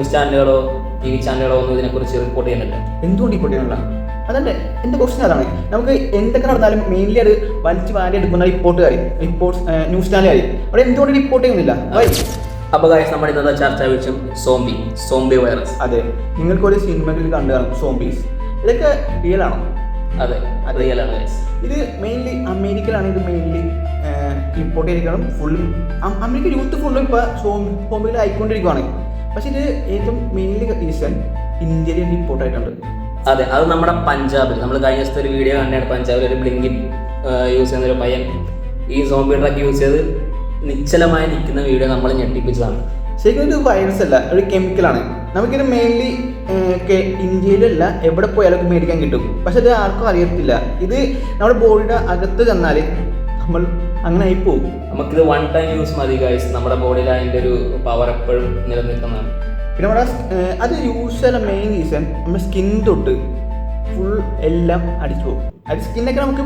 News ചാനലുകളോ TV ചാനലുകളോ ഒന്നും ഇതിനെക്കുറിച്ച് report ചെയ്യുന്നില്ല. എന്തുകൊണ്ട് റിപ്പോർട്ട് ചെയ്യണില്ല? അതല്ലേ എൻ്റെ ക്വസ്റ്റ്യൻ. അതാണ് നമുക്ക് എന്തൊക്കെ നടന്നാലും മെയിൻലി അത് വലിച്ചു വാരി എടുക്കുന്ന റിപ്പോർട്ട്സ് ന്യൂസ് ചാനലുകാർ അവിടെ എന്തുകൊണ്ട് റിപ്പോർട്ട് ചെയ്യുന്നില്ല? അപ്പോൾ ഗൈസ്, നമ്മുടെ ഇന്നത്തെ ചർച്ചാ വിഷയം സോംബി വൈറസ്. അതെ, നിങ്ങൾക്കൊരു സിനിമയിൽ കണ്ടു കാണും സോംബീസ്. ഇതൊക്കെ റിയൽ ആണോ? അതെ, റിയൽ ആണ് ഗൈസ്. ഇത് മെയിൻലി അമേരിക്കയിലാണ് ഇത് മെയിൻലി ഇമ്പോർട്ട് ചെയ്തിരിക്കണം. ഫുള്ളും അമേരിക്കൻ യൂത്ത് ഫുള്ളും ഇപ്പോൾ സോംബിയിൽ ആയിക്കൊണ്ടിരിക്കുകയാണ്. പക്ഷെ ഇത് ഏറ്റവും മെയിൻലി റീസൺ ഇന്ത്യയിൽ ഇമ്പോർട്ട് ആയിട്ടുണ്ട്. അതെ, അത് നമ്മുടെ പഞ്ചാബിൽ നമ്മൾ കഴിഞ്ഞ ദിവസത്തെ ഒരു വീഡിയോ കണ്ടാണ്. പഞ്ചാബിൽ ഒരു ബ്ലിങ്കിൻ യൂസ് ചെയ്യുന്നൊരു പയ്യൻ ഈ സോംബി ട്രക്ക് യൂസ് ചെയ്ത് നിശ്ചലമായി നിൽക്കുന്ന വീഡിയോ നമ്മൾ ഞെട്ടിപ്പിച്ചതാണ്. ശരിക്കും ഇത് വൈറസ് അല്ല, ഒരു കെമിക്കലാണ്. നമുക്കിത് മെയിൻലി ഇന്ത്യയിലല്ല എവിടെ പോയാലും മേടിക്കാൻ കിട്ടും. പക്ഷെ ഇത് ആർക്കും അറിയത്തില്ല. ഇത് നമ്മുടെ ബോഡിയുടെ അകത്ത് ചെന്നാൽ നമ്മൾ അങ്ങനെ ആയി പോകും. നമുക്കിത് വൺ ടൈം യൂസ് മതി ഗൈസ്. നമ്മുടെ ബോഡിയിൽ അതിൻ്റെ ഒരു പവർ എപ്പോഴും നിലനിൽക്കുന്നതാണ്. പിന്നെ നമ്മുടെ അത് യൂസ് ചെയ്യാൻ മെയിൻ റീസൺ നമ്മുടെ സ്കിൻ തൊട്ട് ഫുൾ എല്ലാം അടിച്ചു പോകും. അത് സ്കിന്നൊക്കെ നമുക്ക്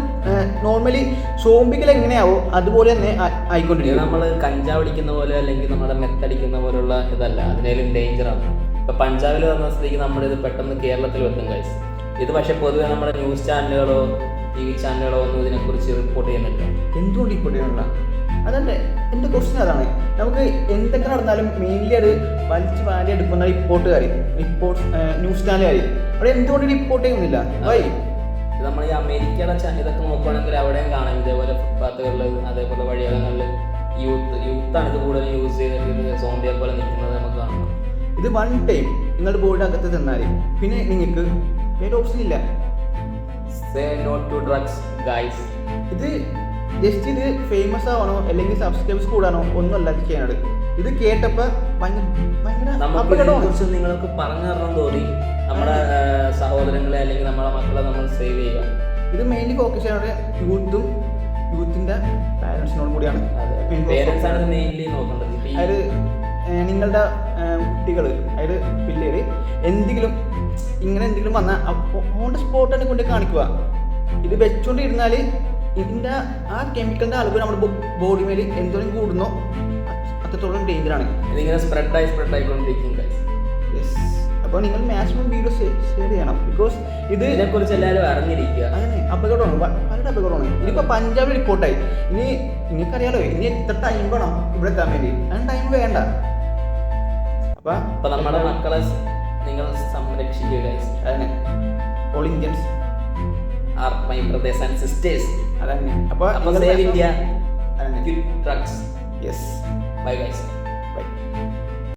നോർമലി സോംബികൾ എങ്ങനെയാവോ അതുപോലെ തന്നെ ആയിക്കൊണ്ടിരിക്കും. നമ്മൾ കഞ്ചാവ് അടിക്കുന്ന പോലെ അല്ലെങ്കിൽ നമ്മുടെ മെത്തടിക്കുന്ന പോലുള്ള ഇതല്ല, അതിനേലും ഡേഞ്ചറാണ്. ഇപ്പോൾ പഞ്ചാബിൽ വന്ന സ്ഥിതിക്ക് നമ്മളിത് പെട്ടെന്ന് കേരളത്തിൽ വെക്കും ഗൈസ്. ഇത് പക്ഷേ പൊതുവെ നമ്മുടെ ന്യൂസ് ചാനലുകളോ TV ചാനലുകളോ ഒന്നും ഇതിനെക്കുറിച്ച് റിപ്പോർട്ട് ചെയ്യുന്നില്ല. എന്തുകൊണ്ട് റിപ്പോർട്ട് ചെയ്യണില്ല? അതല്ലേ എൻ്റെ ക്വസ്റ്റ്യൻ. അതാണ് നമുക്ക് എന്തൊക്കെ നടന്നാലും മെയിൻലി അത് വലിച്ചു വാരി എടുക്കുന്ന റിപ്പോർട്ട്സ് ന്യൂസ് ചാനലുകാർ അവിടെ എന്തുകൊണ്ട് റിപ്പോർട്ട് ചെയ്യുന്നില്ല? ഇത് നമ്മൾ ഈ അമേരിക്കയുടെ ഇതൊക്കെ നോക്കുകയാണെങ്കിൽ അവിടെയും കാണാം ഇതേപോലെ ഫുട്പാത്തുകളിൽ അതേപോലെ വഴിയകങ്ങളിൽ യൂത്താണ് ഇത് കൂടുതൽ യൂസ് ചെയ്തിട്ട് സോംബിയെ പോലെ നിൽക്കുന്നത് നമുക്ക് കാണാം. ഇത് വൺ ടൈം നിങ്ങളുടെ ബോഡിയുടെ അകത്ത് ചെന്നാൽ പിന്നെ നിങ്ങൾക്ക് വേറെ ഓപ്ഷൻ ഇല്ല. Say no to drugs guys. ഇത് ജസ്റ്റ് ഇത് ഫേമസ് ആവണോ അല്ലെങ്കിൽ സബ്സ്ക്രൈബേഴ്സ് കൂടാനോ ഒന്നുമല്ല ഇത് ചെയ്യാനത്. ഇത് കേട്ടപ്പോൾ കുറിച്ച് നിങ്ങൾക്ക് പറഞ്ഞു തരണം തോന്നി. നമ്മുടെ സഹോദരങ്ങളെ അല്ലെങ്കിൽ നമ്മുടെ മക്കളെ നമ്മൾ സേവ് ചെയ്യുക. ഇത് മെയിൻലി ഫോക്കസ് ചെയ്യുന്നത് യൂത്തിൻ്റെ പാരൻസിനോടും കൂടിയാണ്. പേരൻസാണ് മെയിൻലി നോക്കേണ്ടത്. അതായത് നിങ്ങളുടെ കുട്ടികൾ, അതായത് പിള്ളേര് എന്തെങ്കിലും വന്നാൽ ഓൺ ദ സ്പോട്ട് തന്നെ കൊണ്ട് കാണിക്കുക. ഇത് വെച്ചുകൊണ്ടിരുന്നാൽ ഇതിൻ്റെ ആ കെമിക്കലിൻ്റെ അളവ് നമ്മുടെ ബോഡി മേൽ എന്തോരം കൂടുന്നോ അത്രത്തോളം ഡേഞ്ചറാണ്. ഇതിങ്ങനെ സ്പ്രെഡായിക്കൊണ്ടിരിക്കും. യെസ്, അപ്പോൾ നിങ്ങൾ മാക്സിമം വീഡിയോ ഷെയർ ചെയ്യണം. ബിക്കോസ് ഇതിനെക്കുറിച്ച് എല്ലാവരും അറിഞ്ഞിരിക്കുക. അങ്ങനെ അപകടമാണ്, വളരെ അപകടമാണ്. ഇതിപ്പോൾ പഞ്ചാബിൽ റിപ്പോർട്ടായി. ഇനി നിങ്ങൾക്കറിയാലോ ഇനി എത്ര ടൈം വേണം ഇവിടെ എത്താൻ വേണ്ടി? അങ്ങനെ ടൈം വേണ്ട. അപ്പോൾ നമ്മുടെ മക്കളെ നിങ്ങൾ സംരക്ഷിക്കുക ഗൈസ്. അതന്നെ, all Indians are my brothers and sisters. അതന്നെ. അപ്പോൾ സേവ് ഇന്ത്യ, അതന്നെ. Quit drugs. Yes, bye guys.